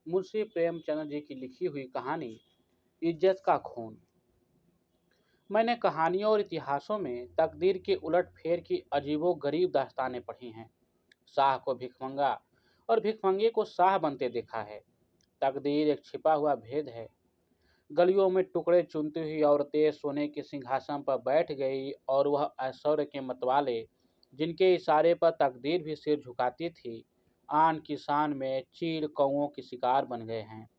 मुंशी प्रेमचंद जी की लिखी हुई कहानी इज्जत का खून। मैंने कहानियों और इतिहासों में तकदीर के उलट-फेर की अजीबो-गरीब दास्तानें पढ़ी हैं। शाह को भिखमंगा और भिखमंगे को शाह बनते देखा है। तकदीर एक छिपा हुआ भेद है। गलियों में टुकड़े चुनती हुई औरतें सोने के सिंहासन पर बैठ गई और वह ऐश्वर्य के मतवाले, जिनके इशारे पर तकदीर भी सिर झुकाती थी, आन की शान में चील कौओं के शिकार बन गए हैं।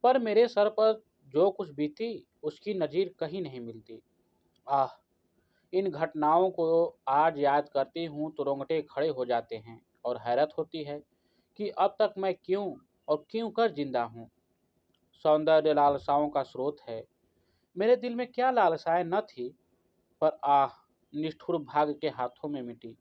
पर मेरे सर पर जो कुछ बीती, उसकी नज़ीर कहीं नहीं मिलती। आह! इन घटनाओं को आज याद करती हूँ तो रोंगटे खड़े हो जाते हैं और हैरत होती है कि अब तक मैं क्यों और क्यों कर जिंदा हूँ। सौंदर्य लालसाओं का स्रोत है। मेरे दिल में क्या लालसाएं न थी, पर आह! निष्ठुर भाग्य के हाथों में मिटी।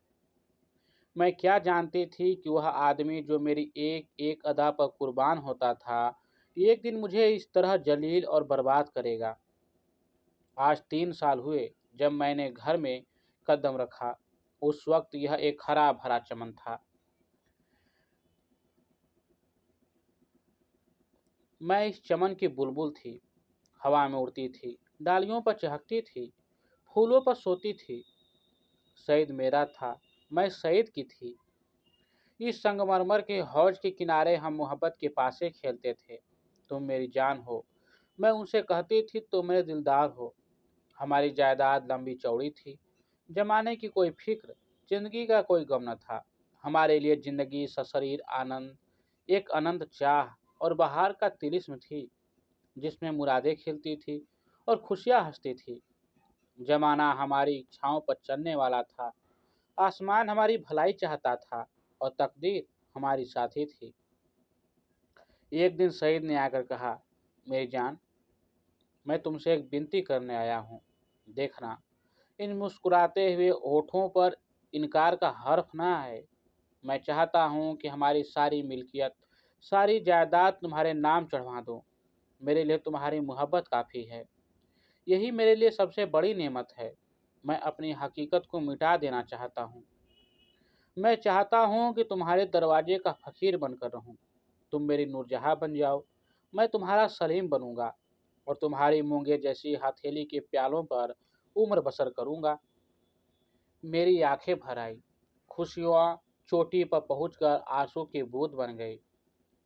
मैं क्या जानती थी कि वह आदमी जो मेरी एक एक अदा पर कुर्बान होता था, एक दिन मुझे इस तरह जलील और बर्बाद करेगा। आज 3 साल हुए जब मैंने घर में कदम रखा। उस वक्त यह एक हरा भरा चमन था। मैं इस चमन की बुलबुल थी। हवा में उड़ती थी, डालियों पर चहकती थी, फूलों पर सोती थी। सईद मेरा था, मैं सईद की थी। इस संगमरमर के हौज के किनारे हम मोहब्बत के पासे खेलते थे। तुम मेरी जान हो, मैं उनसे कहती थी तुम मेरे दिलदार हो। हमारी जायदाद लंबी चौड़ी थी। जमाने की कोई फिक्र, जिंदगी का कोई गम न था। हमारे लिए जिंदगी सशरीर आनंद, एक अनंत चाह और बहार का तिलिस्म थी, जिसमें मुरादें खिलती थी और खुशियां हंसती थी। जमाना हमारी इच्छाओं पर चलने वाला था। आसमान हमारी भलाई चाहता था और तकदीर हमारी साथी थी। एक दिन सईद ने आकर कहा, मेरी जान, मैं तुमसे एक विनती करने आया हूँ। देखना, इन मुस्कुराते हुए होठों पर इनकार का हर्फ ना आए। मैं चाहता हूँ कि हमारी सारी मिल्कियत, सारी जायदाद तुम्हारे नाम चढ़वा दूँ। मेरे लिए तुम्हारी मोहब्बत काफ़ी है। यही मेरे लिए सबसे बड़ी नेमत है। मैं अपनी हकीकत को मिटा देना चाहता हूँ। मैं चाहता हूँ कि तुम्हारे दरवाजे का फ़कीर बनकर रहूँ। तुम मेरी नूरजहाँ बन जाओ, मैं तुम्हारा सलीम बनूँगा और तुम्हारी मूंगे जैसी हथेली के प्यालों पर उम्र बसर करूँगा। मेरी आंखें भर आई। खुशियाँ चोटी पर पहुंचकर आंसू की बूंद बन गई।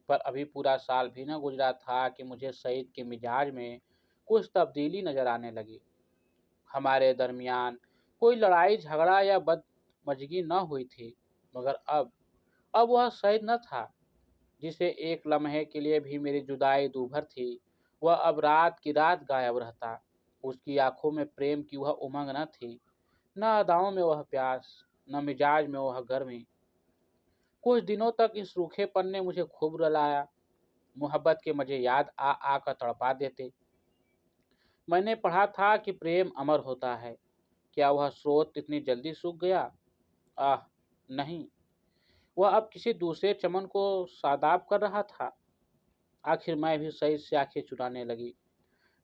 पर अभी पूरा साल भी न गुजरा था कि मुझे सईद के मिजाज में कुछ तब्दीली नजर आने लगी। हमारे दरमियान कोई लड़ाई झगड़ा या बदमजगी न हुई थी, मगर अब वह सईद न था जिसे एक लम्हे के लिए भी मेरी जुदाई दूभर थी। वह अब रात की रात गायब रहता। उसकी आंखों में प्रेम की वह उमंग न थी, न अदाओं में वह प्यास, न मिजाज में वह गर्मी। कुछ दिनों तक इस रूखेपन ने मुझे खूब रुलाया। मोहब्बत के मजे याद आ आकर तड़पा देते। मैंने पढ़ा था कि प्रेम अमर होता है। क्या वह स्रोत इतनी जल्दी सूख गया? आह, नहीं। वह अब किसी दूसरे चमन को शादाब कर रहा था। आखिर मैं भी सही से आंखें चुराने लगी।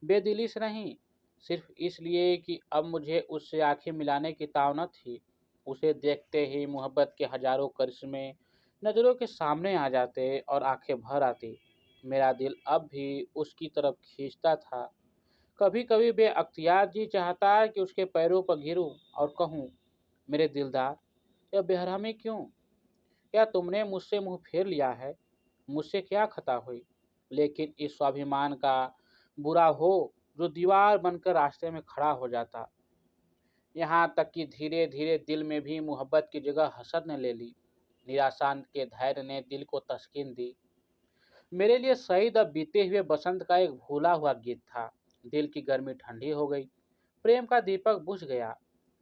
बेदिली से नहीं, सिर्फ इसलिए कि अब मुझे उससे आंखें मिलाने की ताव थी। उसे देखते ही मोहब्बत के हजारों करिश्मे नज़रों के सामने आ जाते और आंखें भर आती। मेरा दिल अब भी उसकी तरफ खींचता था। कभी कभी बेअख्तियार जी चाहता कि उसके पैरों पर गिरूं और कहूं, मेरे दिलदार, यह बेरहमी क्यों? क्या तुमने मुझसे मुंह फेर लिया है? मुझसे क्या खता हुई? लेकिन इस स्वाभिमान का बुरा हो जो दीवार बनकर रास्ते में खड़ा हो जाता। यहाँ तक कि धीरे धीरे दिल में भी मोहब्बत की जगह हसद ने ले ली। निराशा के धैर्य ने दिल को तस्कीन दी। मेरे लिए शहीद अब बीते हुए बसंत का एक भूला हुआ गीत था। दिल की गर्मी ठंडी हो गई, प्रेम का दीपक बुझ गया।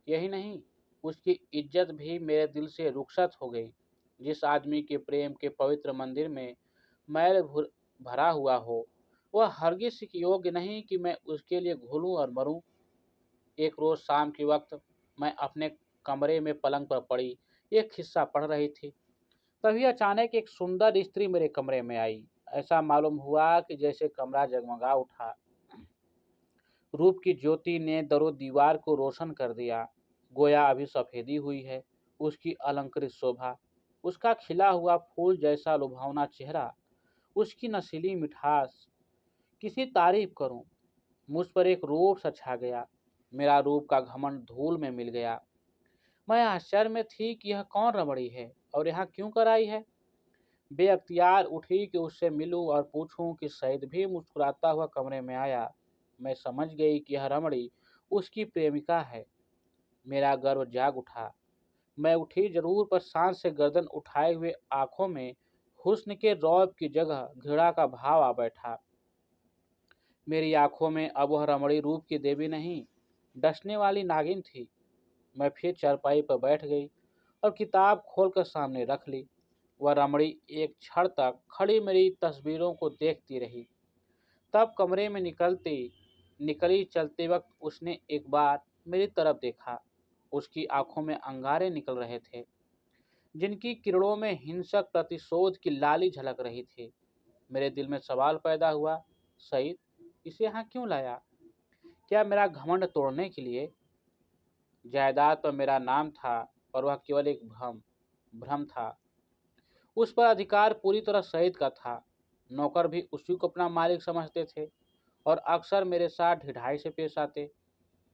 यही नहीं, उसकी इज्जत भी मेरे दिल से रुखसत हो गई। जिस आदमी के प्रेम के पवित्र मंदिर में मैल भरा हुआ हो, वह हरगिज इस योग्य नहीं कि मैं उसके लिए घूलूं और मरूं। एक रोज शाम के वक्त मैं अपने कमरे में पलंग पर पड़ी एक हिस्सा पढ़ रही थी। तभी अचानक एक सुंदर स्त्री मेरे कमरे में आई। ऐसा मालूम हुआ कि जैसे कमरा जगमगा उठा। रूप की ज्योति ने दरो दीवार को रोशन कर दिया। गोया अभी सफेदी हुई है। उसकी अलंकृत शोभा, उसका खिला हुआ फूल जैसा लुभावना चेहरा, उसकी नशीली मिठास, किसी तारीफ करूं। मुझ पर एक रूप सा छा गया। मेरा रूप का घमंड धूल में मिल गया। मैं आश्चर्य में थी कि यह कौन रमणी है और यहाँ क्यों कर आई है। बेअख्तियार उठी कि उससे मिलूं और पूछूं कि सईद भी मुस्कुराता हुआ कमरे में आया। मैं समझ गई कि यह रमणी उसकी प्रेमिका है। मेरा गर्व जाग उठा। मैं उठी जरूर, पर सांस से गर्दन उठाए हुए आंखों में हुस्न के रौब की जगह घृणा का भाव आ बैठा। मेरी आंखों में अब वह रमणी रूप की देवी नहीं, डसने वाली नागिन थी। मैं फिर चारपाई पर बैठ गई और किताब खोलकर सामने रख ली। वह रमणी एक क्षण तक खड़ी मेरी तस्वीरों को देखती रही। तब कमरे में निकली चलते वक्त उसने एक बार मेरी तरफ देखा। उसकी आंखों में अंगारे निकल रहे थे, जिनकी किरणों में हिंसक प्रतिशोध की लाली झलक रही थी। मेरे दिल में सवाल पैदा हुआ, सईद इसे यहाँ क्यों लाया? क्या मेरा घमंड तोड़ने के लिए? जायदाद पर मेरा नाम था, पर वह केवल एक भ्रम भ्रम था। उस पर अधिकार पूरी तरह सईद का था। नौकर भी उसी को अपना मालिक समझते थे और अक्सर मेरे साथ ढिठाई से पेश आते।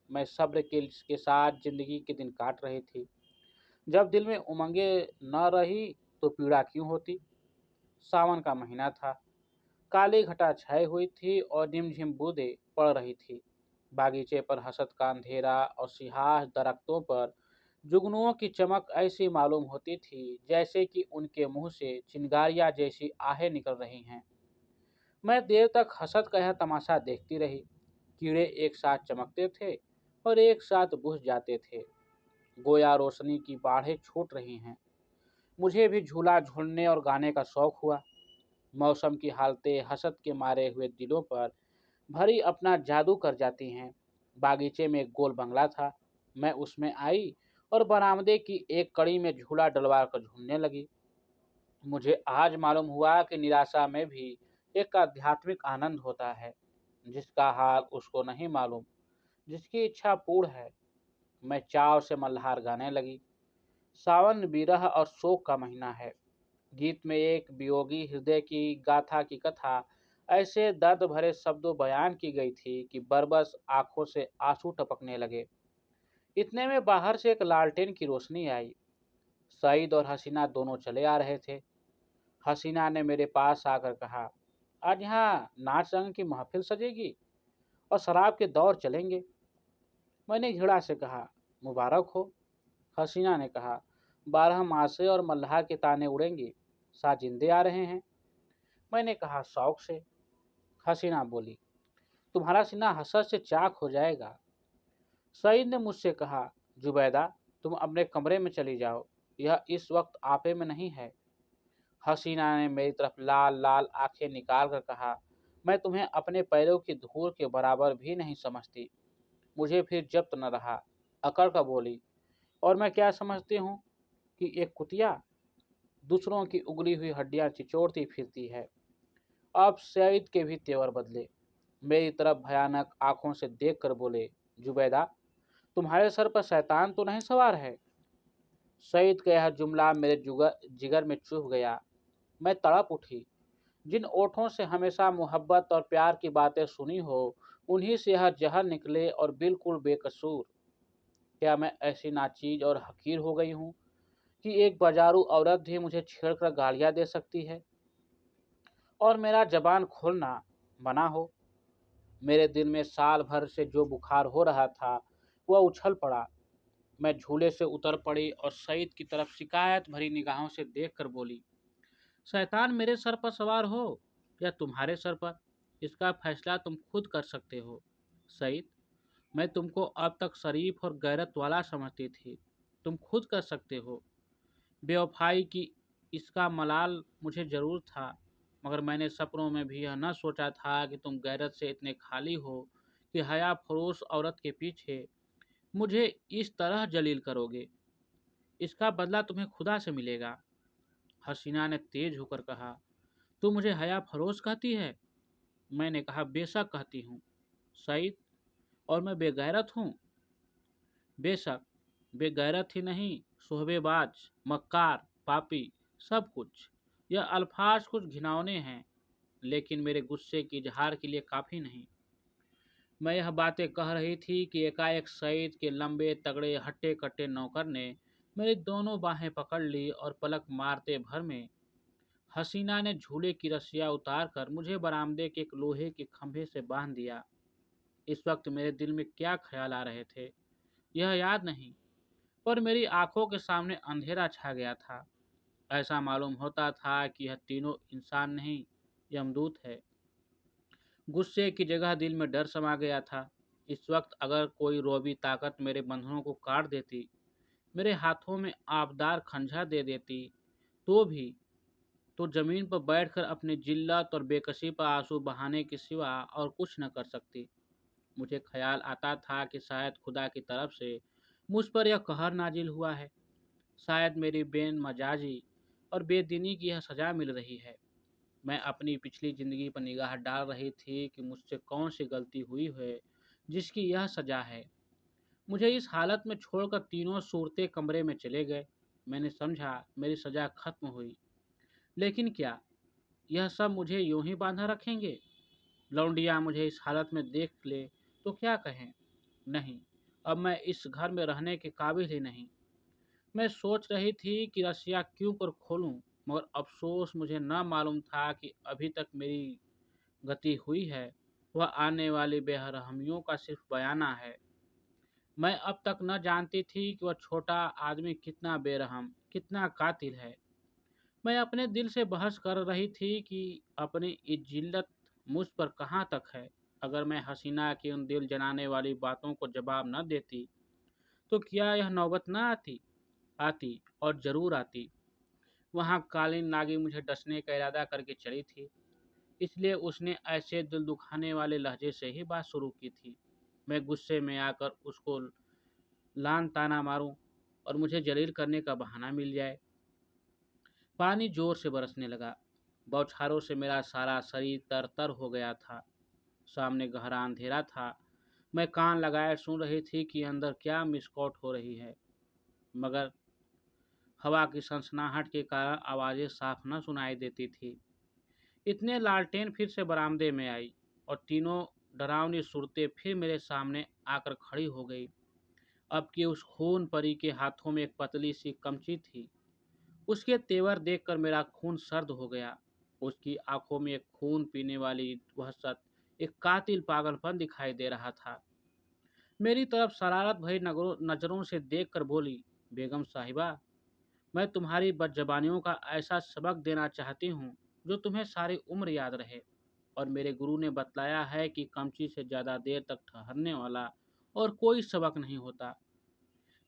मैं सब्र के साथ जिंदगी के दिन काट रही थी। जब दिल में उमंगे न रही तो पीड़ा क्यों होती। सावन का महीना था। काली घटा छाई हुई थी और झिमझिम बूंदें पड़ रही थी। बागीचे पर हसत का अंधेरा और सिंहास दरख्तों पर जुगनुओं की चमक ऐसी मालूम होती थी जैसे कि उनके मुंह से चिंगारियां जैसी आहें निकल रही हैं। मैं देर तक हसत का यह तमाशा देखती रही। कीड़े एक साथ चमकते थे और एक साथ बुझ जाते थे, गोया रोशनी की बाढ़ें छूट रही हैं। मुझे भी झूला झूलने और गाने का शौक हुआ। मौसम की हालतें हसत के मारे हुए दिलों पर भरी अपना जादू कर जाती हैं। बागीचे में एक गोल बंगला था। मैं उसमें आई और बरामदे की एक कड़ी में झूला डलवा कर झूलने लगी। मुझे आज मालूम हुआ कि निराशा में भी एक आध्यात्मिक आनंद होता है, जिसका हाल उसको नहीं मालूम, जिसकी इच्छा पूर्ण है। मैं चाव से मल्हार गाने लगी। सावन विरह और शोक का महीना है। गीत में एक वियोगी हृदय की गाथा की कथा ऐसे दर्द भरे शब्दों बयान की गई थी कि बरबस आंखों से आंसू टपकने लगे। इतने में बाहर से एक लालटेन की रोशनी आई। सईद और हसीना दोनों चले आ रहे थे। हसीना ने मेरे पास आकर कहा, आज यहाँ नाच रंग की महफिल सजेगी और शराब के दौर चलेंगे। मैंने घृणा से कहा, मुबारक हो। हसीना ने कहा, 12 मासे और मल्हार के ताने उड़ेंगे, साथ जिंदे आ रहे हैं। मैंने कहा, शौक से। हसीना बोली, तुम्हारा सीना हसरत से चाक हो जाएगा। सईद ने मुझसे कहा, जुबैदा तुम अपने कमरे में चली जाओ, यह इस वक्त आपे में नहीं है। हसीना ने मेरी तरफ लाल लाल आंखें निकाल कर कहा, मैं तुम्हें अपने पैरों की धूल के बराबर भी नहीं समझती। मुझे फिर जब्त न रहा। अकड़ कर बोली, और मैं क्या समझती हूँ कि एक कुतिया दूसरों की उगली हुई हड्डियां चिचोड़ती फिरती है। अब सईद के भी तेवर बदले। मेरी तरफ भयानक आंखों से देख कर बोले, जुबैदा तुम्हारे सर पर शैतान तो नहीं सवार है? सईद का यह जुमला मेरे जिगर में चुभ गया। मैं तड़प उठी। जिन ओठों से हमेशा मोहब्बत और प्यार की बातें सुनी हो, उन्हीं से यह जहर निकले और बिल्कुल बेकसूर। क्या मैं ऐसी नाचीज और हकीर हो गई हूँ कि एक बाजारू औरत भी मुझे छेड़कर गालियां दे सकती है और मेरा जबान खोलना मना हो? मेरे दिल में साल भर से जो बुखार हो रहा था वह उछल पड़ा। मैं झूले से उतर पड़ी और सईद की तरफ शिकायत भरी निगाहों से देखकर बोली, शैतान मेरे सर पर सवार हो या तुम्हारे सर पर, इसका फैसला तुम खुद कर सकते हो। सईद, मैं तुमको अब तक शरीफ और गैरत वाला समझती थी, तुम खुद कर सकते हो। बेवफाई की इसका मलाल मुझे जरूर था, मगर मैंने सपनों में भी यह न सोचा था कि तुम गैरत से इतने खाली हो कि हया फरोश औरत के पीछे मुझे इस तरह जलील करोगे। इसका बदला तुम्हें खुदा से मिलेगा। हसीना ने तेज होकर कहा, तू मुझे हया फरोश कहती है? मैंने कहा, बेशक कहती हूँ सईद। और मैं बेगैरत हूँ? बेशक, बेगैरत ही नहीं, शोहबेबाज, मक्कार, पापी, सब कुछ। यह अल्फाज कुछ घिनौने हैं, लेकिन मेरे गुस्से की इजहार के लिए काफ़ी नहीं। मैं यह बातें कह रही थी कि एकाएक सईद के लंबे तगड़े हट्टे कट्टे नौकर ने मेरी दोनों बाहें पकड़ ली और पलक मारते भर में हसीना ने झूले की रस्सियां उतारकर मुझे बरामदे के एक लोहे के खंभे से बांध दिया। इस वक्त मेरे दिल में क्या ख्याल आ रहे थे यह याद नहीं, पर मेरी आंखों के सामने अंधेरा छा गया था। ऐसा मालूम होता था कि यह तीनों इंसान नहीं, यमदूत है। गुस्से की जगह दिल में डर समा गया था। इस वक्त अगर कोई रोबी ताकत मेरे बंधनों को काट देती, मेरे हाथों में आबदार खंजा दे देती, तो भी तो जमीन पर बैठकर अपनी जिल्लत और बेकसी पर आंसू बहाने के सिवा और कुछ न कर सकती। मुझे ख्याल आता था कि शायद खुदा की तरफ से मुझ पर यह कहर नाजिल हुआ है। शायद मेरी बेनमजाजी और बेदीनी की यह सजा मिल रही है। मैं अपनी पिछली जिंदगी पर निगाह डाल रही थी कि मुझसे कौन सी गलती हुई है जिसकी यह सजा है। मुझे इस हालत में छोड़कर तीनों सूरतें कमरे में चले गए। मैंने समझा मेरी सजा खत्म हुई। लेकिन क्या यह सब मुझे यूं ही बांधा रखेंगे? लौंडिया मुझे इस हालत में देख ले तो क्या कहें? नहीं, अब मैं इस घर में रहने के काबिल ही नहीं। मैं सोच रही थी कि रस्सियाँ क्यों कर खोलूं, मगर अफसोस मुझे न मालूम था कि अभी तक मेरी गति हुई है वह आने वाली बेरहमियों का सिर्फ बयाना है। मैं अब तक न जानती थी कि वह छोटा आदमी कितना बेरहम, कितना कातिल है। मैं अपने दिल से बहस कर रही थी कि अपनी इज्जत मुझ पर कहाँ तक है। अगर मैं हसीना की उन दिल जलाने वाली बातों को जवाब न देती तो क्या यह नौबत न आती? आती, और जरूर आती। वहाँ कालीन नागी मुझे डसने का इरादा करके चली थी, इसलिए उसने ऐसे दिल दुखाने वाले लहजे से ही बात शुरू की थी। मैं गुस्से में आकर उसको लान ताना मारूं और मुझे जलील करने का बहाना मिल जाए। पानी जोर से बरसने लगा। बौछारों से मेरा सारा शरीर तर-तर हो गया था। सामने गहरा अंधेरा था। मैं कान लगाए सुन रही थी कि अंदर क्या मिसकौट हो रही है, मगर हवा की सनसनाहट के कारण आवाज़ें साफ न सुनाई देती थी। इतने लालटेन फिर से बरामदे में आई और तीनों डरावनी सूरतें फिर मेरे सामने आकर खड़ी हो गई। अब कि उस खून परी के हाथों में एक पतली सी कमची थी। उसके तेवर देखकर मेरा खून सर्द हो गया। उसकी आंखों में एक खून पीने वाली वहशत, एक कातिल पागलपन दिखाई दे रहा था। मेरी तरफ शरारत भरी नजरों से देखकर बोली, बेगम साहिबा, मैं तुम्हारी बदजबानियों का ऐसा सबक देना चाहती हूँ जो तुम्हें सारी उम्र याद रहे। और मेरे गुरु ने बतलाया है कि कमची से ज़्यादा देर तक ठहरने वाला और कोई सबक नहीं होता।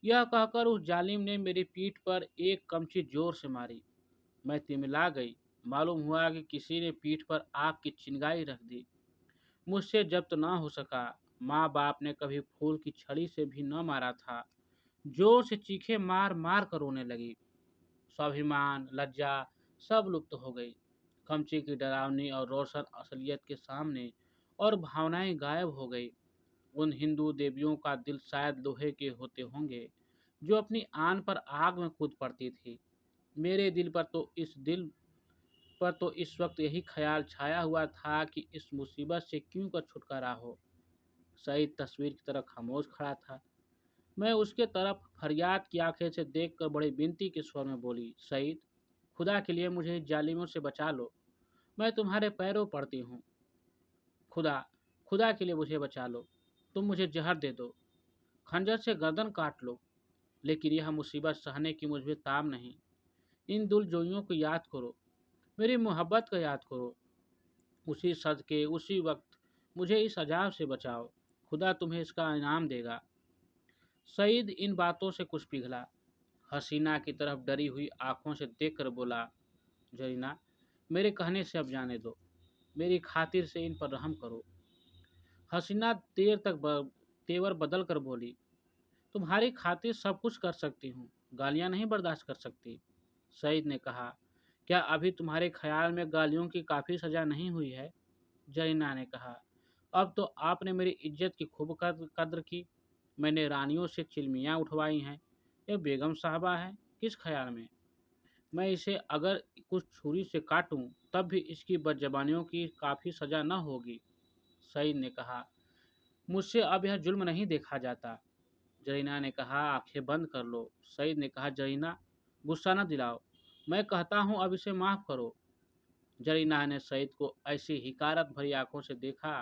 यह कहकर उस जालिम ने मेरी पीठ पर एक कमची जोर से मारी। मैं तिमिला गई। मालूम हुआ कि किसी ने पीठ पर आग की चिंगारी रख दी। मुझसे जब्त न हो सका। माँ बाप ने कभी फूल की छड़ी से भी न मारा था। जोर से चीखे मार मार कर रोने लगी। स्वाभिमान, लज्जा सब लुप्त हो गई। कमची की डरावनी और रोशन असलियत के सामने और भावनाएं गायब हो गई। उन हिंदू देवियों का दिल शायद लोहे के होते होंगे जो अपनी आन पर आग में कूद पड़ती थी। मेरे दिल पर तो इस वक्त यही ख्याल छाया हुआ था कि इस मुसीबत से क्यों कर छुटकारा हो। सईद तस्वीर की तरह खामोश खड़ा था। मैं उसके तरफ फरियाद की आंखें से देखकर बड़ी विनती के स्वर में बोली, सईद, खुदा के लिए मुझे इस जालिमों से बचा लो। मैं तुम्हारे पैरों पड़ती हूँ। खुदा, खुदा के लिए मुझे बचा लो। तुम मुझे जहर दे दो, खंजर से गर्दन काट लो, लेकिन यह मुसीबत सहने की मुझ में ताम नहीं। इन दिलजोइयों को याद करो, मेरी मोहब्बत को याद करो। उसी सदके उसी वक्त मुझे इस अजाब से बचाओ। खुदा तुम्हें इसका इनाम देगा। सईद इन बातों से कुछ पिघला। हसीना की तरफ डरी हुई आंखों से देखकर बोला, जरीना, मेरे कहने से अब जाने दो। मेरी खातिर से इन पर रहम करो। हसीना तेवर बदल कर बोली, तुम्हारी खातिर सब कुछ कर सकती हूँ, गालियाँ नहीं बर्दाश्त कर सकती। सईद ने कहा, क्या अभी तुम्हारे ख्याल में गालियों की काफ़ी सज़ा नहीं हुई है? जरीना ने कहा, अब तो आपने मेरी इज्जत की खूब कद्र की। मैंने रानियों से चिलमियाँ उठवाई हैं। ये बेगम साहबा है, किस ख्याल में? मैं इसे अगर कुछ छुरी से काटूं तब भी इसकी बदजबानियों की काफ़ी सज़ा न होगी। सईद ने कहा, मुझसे अब यह जुल्म नहीं देखा जाता। जरीना ने कहा, आंखें बंद कर लो। सईद ने कहा, जरीना, गुस्सा न दिलाओ। मैं कहता हूँ अब इसे माफ़ करो। जरीना ने सईद को ऐसी हिकारत भरी आंखों से देखा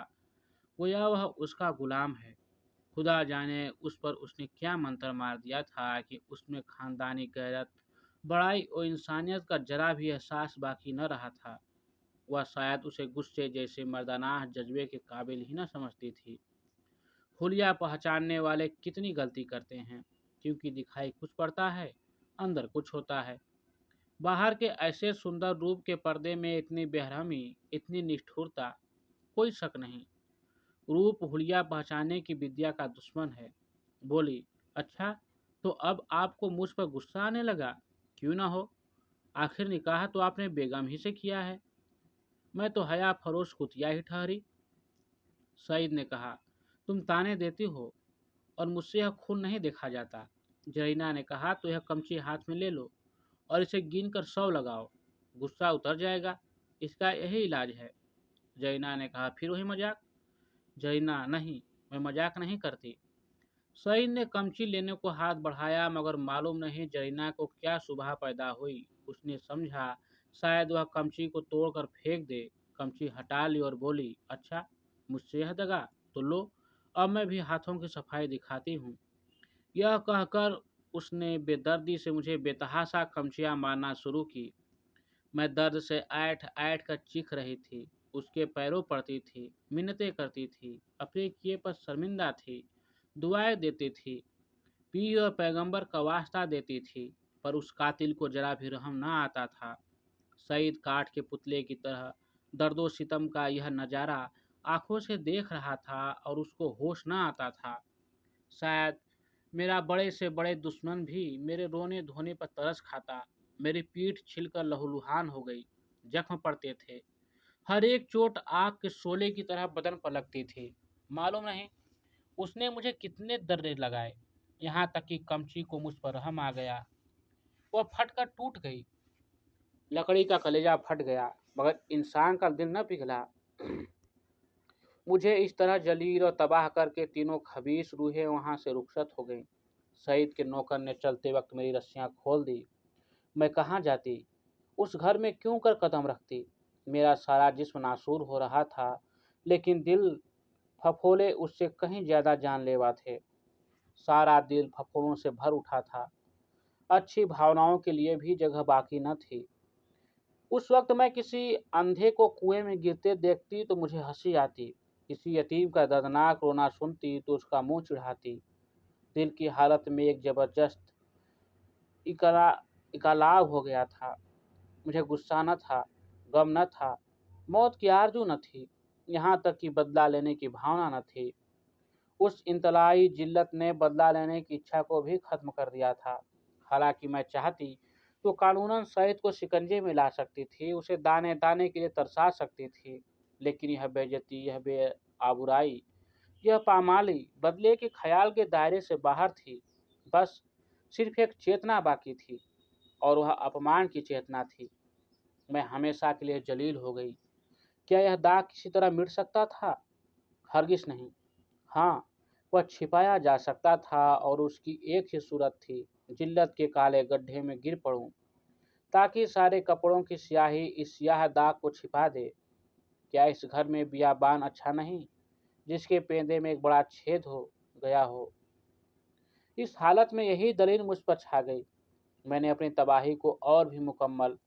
गोया वह उसका गुलाम है। खुदा जाने उस पर उसने क्या मंत्र मार दिया था कि उसमें खानदानी गैरत, बड़ाई और इंसानियत का जरा भी एहसास बाकी न रहा था। वह शायद उसे गुस्से जैसे मर्दाना जज्बे के काबिल ही न समझती थी। हुलिया पहचानने वाले कितनी गलती करते हैं, क्योंकि दिखाई कुछ पड़ता है, अंदर कुछ होता है। बाहर के ऐसे सुंदर रूप के पर्दे में इतनी बेरहमी, इतनी निष्ठुरता, कोई शक नहीं। रूप हुलिया पहचानने की विद्या का दुश्मन है। बोली, अच्छा, तो अब आपको मुझ पर गुस्सा आने लगा? क्यों ना हो, आखिर निकाह तो आपने बेगम ही से किया है। मैं तो हया फरोश कुतिया ही ठहरी। सईद ने कहा, तुम ताने देती हो और मुझसे यह खून नहीं देखा जाता। जरीना ने कहा, तो यह कमची हाथ में ले लो और इसे गिन कर 100 लगाओ, गुस्सा उतर जाएगा। इसका यही इलाज है। जरीना ने कहा, फिर वही मजाक? जरीना, नहीं, मैं मजाक नहीं करती। सईद ने कमची लेने को हाथ बढ़ाया, मगर मालूम नहीं जरीना को क्या सुबह पैदा हुई। उसने समझा शायद वह कमची को तोड़कर फेंक दे। कमची हटा ली और बोली, अच्छा, मुझसे यह दगा, तो लो, अब मैं भी हाथों की सफाई दिखाती हूँ। यह कहकर उसने बेदर्दी से मुझे बेतहाशा कमचियाँ मारना शुरू की। मैं दर्द से ऐंठ ऐंठ कर चीख रही थी। उसके पैरों पड़ती थी, मिन्नतें करती थी, अपने किए पर शर्मिंदा थी, दुआएं देती थी, पीर और पैगंबर का वास्ता देती थी, पर उस कातिल को जरा भी रहम न आता था। सईद काठ के पुतले की तरह दर्दो सितम का यह नज़ारा आंखों से देख रहा था और उसको होश न आता था। शायद मेरा बड़े से बड़े दुश्मन भी मेरे रोने धोने पर तरस खाता। मेरी पीठ छिलकर लहूलुहान हो गई, जख्म पड़ते थे, हर एक चोट आग के शोले की तरह बदन पर लगती थी। मालूम नहीं उसने मुझे कितने दर्रे लगाए, यहाँ तक कि कमची को मुझ पर रहम आ गया। वह फटकर टूट गई। लकड़ी का कलेजा फट गया, मगर इंसान का दिल न पिघला। मुझे इस तरह जलील और तबाह करके तीनों खबीस रूहें वहां से रुखसत हो गईं। सईद के नौकर ने चलते वक्त मेरी रस्सियां खोल दी। मैं कहाँ जाती, उस घर में क्यों कर कदम रखती? मेरा सारा जिस्म नासूर हो रहा था, लेकिन दिल फफोले उससे कहीं ज्यादा जानलेवा थे। सारा दिल फफोलों से भर उठा था। अच्छी भावनाओं के लिए भी जगह बाकी न थी। उस वक्त मैं किसी अंधे को कुएं में गिरते देखती तो मुझे हंसी आती, किसी यतीम का दर्दनाक रोना सुनती तो उसका मुंह चिढ़ाती। दिल की हालत में एक जबरदस्त इकरा इकलाब हो गया था। मुझे गुस्सा न था, गम न था, मौत की आरजू न थी, यहाँ तक कि बदला लेने की भावना न थी। उस इंतलाई जिल्लत ने बदला लेने की इच्छा को भी खत्म कर दिया था। हालांकि मैं चाहती तो कानूनन सईद को शिकंजे में ला सकती थी, उसे दाने दाने के लिए तरसा सकती थी, लेकिन यह बेइज्जती, यह बेआबुराई, यह पामाली बदले के ख्याल के दायरे से बाहर थी। बस सिर्फ एक चेतना बाकी थी, और वह अपमान की चेतना थी। मैं हमेशा के लिए जलील हो गई। क्या यह दाग किसी तरह मिट सकता था? हरगिज नहीं। हाँ, वह छिपाया जा सकता था, और उसकी एक ही सूरत थी, जिल्लत के काले गड्ढे में गिर पड़ूं, ताकि सारे कपड़ों की स्याही इस स्याह दाग को छिपा दे। क्या इस घर में बियाबान अच्छा नहीं, जिसके पेंदे में एक बड़ा छेद हो गया हो? इस हालत में यही दलील मुझ पर छा गई। मैंने अपनी तबाही को और भी मुकम्मल,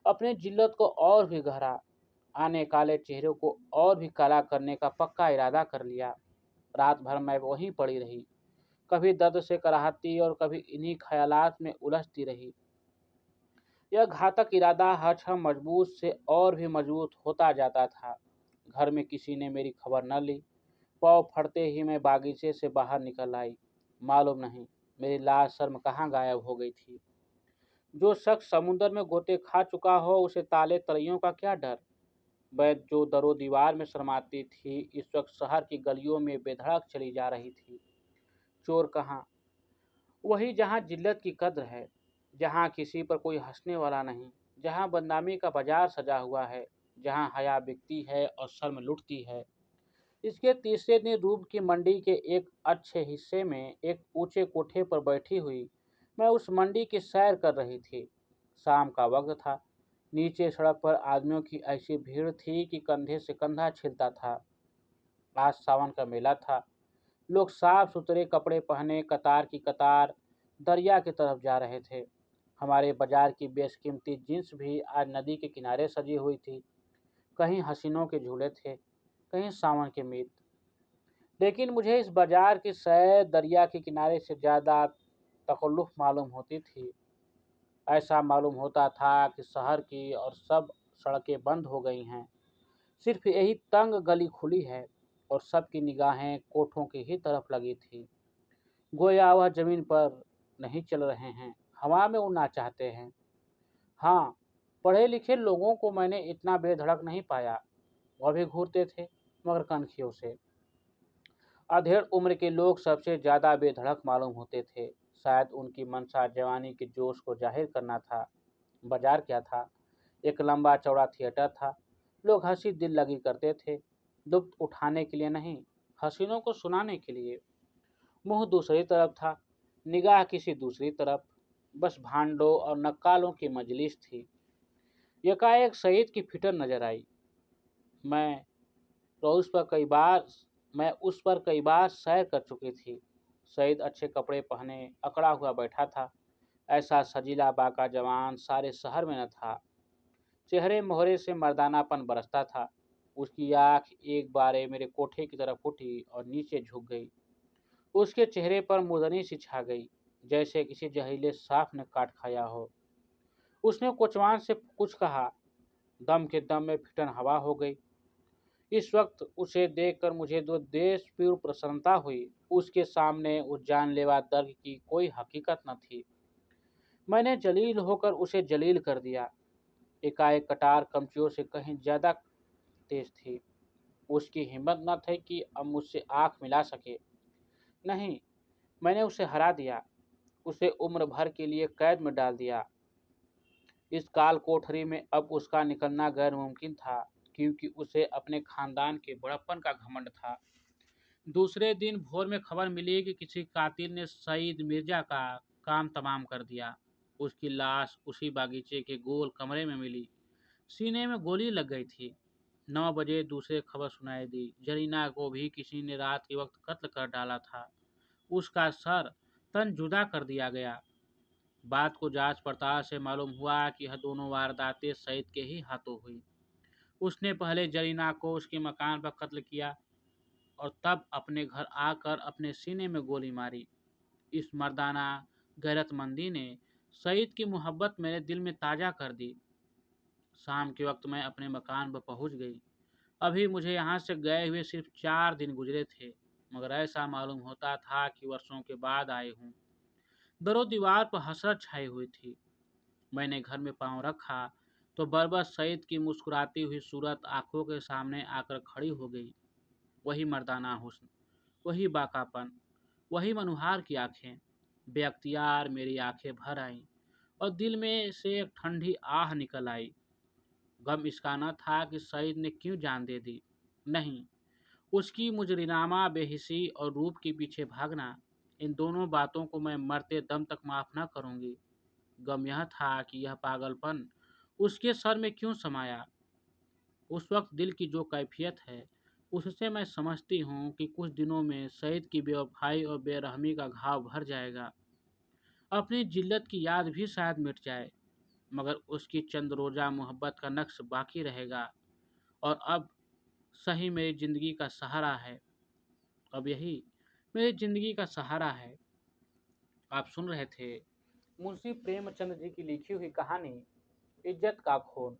अपनी जिल्लत को और भी गहरा, आने काले चेहरे को और भी काला करने का पक्का इरादा कर लिया। रात भर मैं वहीं पड़ी रही, कभी दर्द से कराहती और कभी इन्हीं ख्यालात में उलझती रही। यह घातक इरादा हर क्षण मजबूत से और भी मजबूत होता जाता था। घर में किसी ने मेरी खबर न ली। पाँव फटते ही मैं बागीचे से बाहर निकल आई। मालूम नहीं मेरी लाज शर्म कहाँ गायब हो गई थी। जो शख्स समुद्र में गोते खा चुका हो, उसे ताले तलैयों का क्या डर। वैद जो दरो दीवार में शर्माती थी, इस वक्त शहर की गलियों में बेधड़क चली जा रही थी। चोर कहाँ? वही जहाँ जिल्लत की कद्र है। जहाँ किसी पर कोई हंसने वाला नहीं, जहाँ बदनामी का बाजार सजा हुआ है, जहाँ हया बिकती है और शर्म लुटती है। इसके तीसरे दिन रूप की मंडी के एक अच्छे हिस्से में एक ऊंचे कोठे पर बैठी हुई मैं उस मंडी की सैर कर रही थी। शाम का वक्त था। नीचे सड़क पर आदमियों की ऐसी भीड़ थी कि कंधे से कंधा छिलता था। आज सावन का मेला था। लोग साफ सुथरे कपड़े पहने कतार की कतार दरिया की तरफ जा रहे थे। हमारे बाजार की बेशकीमती जींस भी आज नदी के किनारे सजी हुई थी। कहीं हसीनों के झूले थे, कहीं सावन के मीत। लेकिन मुझे इस बाजार की सैर दरिया के किनारे से ज़्यादा तकल्लुफ़ मालूम होती थी। ऐसा मालूम होता था कि शहर की और सब सड़कें बंद हो गई हैं। सिर्फ यही तंग गली खुली है और सबकी निगाहें कोठों की ही तरफ लगी थी। गोया वह जमीन पर नहीं चल रहे हैं, हवा में उड़ना चाहते हैं। हाँ, पढ़े लिखे लोगों को मैंने इतना बेधड़क नहीं पाया। वह भी घूरते थे, मगर कनखियों से। अधेड़ उम्र के लोग सबसे ज्यादा बेधड़क मालूम होते थे। शायद उनकी मंशा जवानी के जोश को जाहिर करना था। बाजार क्या था? एक लंबा चौड़ा थिएटर था। लोग हंसी दिल लगी करते थे, लुत्फ उठाने के लिए नहीं, हसीनों को सुनाने के लिए। मुंह दूसरी तरफ था, निगाह किसी दूसरी तरफ। बस भांडों और नक्कालों की मजलिस थी। यकाएक सईद की फिटर नजर आई। मैं तो उस पर कई बार मैं उस पर कई बार सैर कर चुकी थी। सईद अच्छे कपड़े पहने अकड़ा हुआ बैठा था। ऐसा सजीला बाका जवान सारे शहर में न था। चेहरे मोहरे से मर्दानापन बरसता था। उसकी आंख एक बारे मेरे कोठे की तरफ उठी और नीचे झुक गई। उसके चेहरे पर मुरदनी सी छा गई, जैसे किसी जहरीले सांप ने काट खाया हो। उसने कोचवान से कुछ कहा। दम के दम में फिटन हवा हो गई। इस वक्त उसे देखकर मुझे जो देशप्रिय प्रसन्नता हुई, उसके सामने उस जानलेवा दर्द की कोई हकीकत न थी। मैंने जलील होकर उसे जलील कर दिया। एकाएक कटार कमचियों से कहीं ज्यादा तेज थी। उसकी हिम्मत न थी कि अब मुझसे आंख मिला सके। नहीं, मैंने उसे हरा दिया। उसे उम्र भर के लिए कैद में डाल दिया। इस काल कोठरी में अब उसका निकलना गैर मुमकिन था, क्योंकि उसे अपने खानदान के बड़प्पन का घमंड था। दूसरे दिन भोर में खबर मिली कि किसी कातिल ने सईद मिर्जा का काम तमाम कर दिया। उसकी लाश उसी बागीचे के गोल कमरे में मिली। सीने में गोली लग गई थी। 9 बजे दूसरे खबर सुनाई दी, जरीना को भी किसी ने रात के वक्त कत्ल कर डाला था। उसका सर तन जुदा कर दिया गया। बात को जांच पड़ताल से मालूम हुआ कि यह दोनों वारदातें सईद के ही हाथों हुई। उसने पहले जरीना को उसके मकान पर कत्ल किया और तब अपने घर आकर अपने सीने में गोली मारी। इस मर्दाना गैरतमंदी ने सईद की मोहब्बत मेरे दिल में ताज़ा कर दी। शाम के वक्त मैं अपने मकान पर पहुंच गई। अभी मुझे यहाँ से गए हुए सिर्फ 4 दिन गुजरे थे, मगर ऐसा मालूम होता था कि वर्षों के बाद आए हूँ। दरो दीवार पर हसरत छाई हुई थी। मैंने घर में पाँव रखा तो बरबस सईद की मुस्कुराती हुई सूरत आंखों के सामने आकर खड़ी हो गई। वही मर्दाना हुस्न, वही बाकापन, वही मनुहार की आंखें। बेअख्तियार मेरी आंखें भर आईं और दिल में से एक ठंडी आह निकल आई। गम इसका न था कि सईद ने क्यों जान दे दी। नहीं, उसकी मुजरिमाना बेहिसी और रूप के पीछे भागना, इन दोनों बातों को मैं मरते दम तक माफ न करूंगी। गम यह था कि यह पागलपन उसके सर में क्यों समाया। उस वक्त दिल की जो कैफियत है, उससे मैं समझती हूँ कि कुछ दिनों में सईद की बेवफाई और बेरहमी का घाव भर जाएगा। अपनी जिल्लत की याद भी शायद मिट जाए, मगर उसकी चंद रोजा मोहब्बत का नक्श बाकी रहेगा। और अब सही मेरी ज़िंदगी का सहारा है। अब यही मेरी ज़िंदगी का सहारा है। आप सुन रहे थे मुंशी प्रेमचंद जी की लिखी हुई कहानी इज्जत का खून।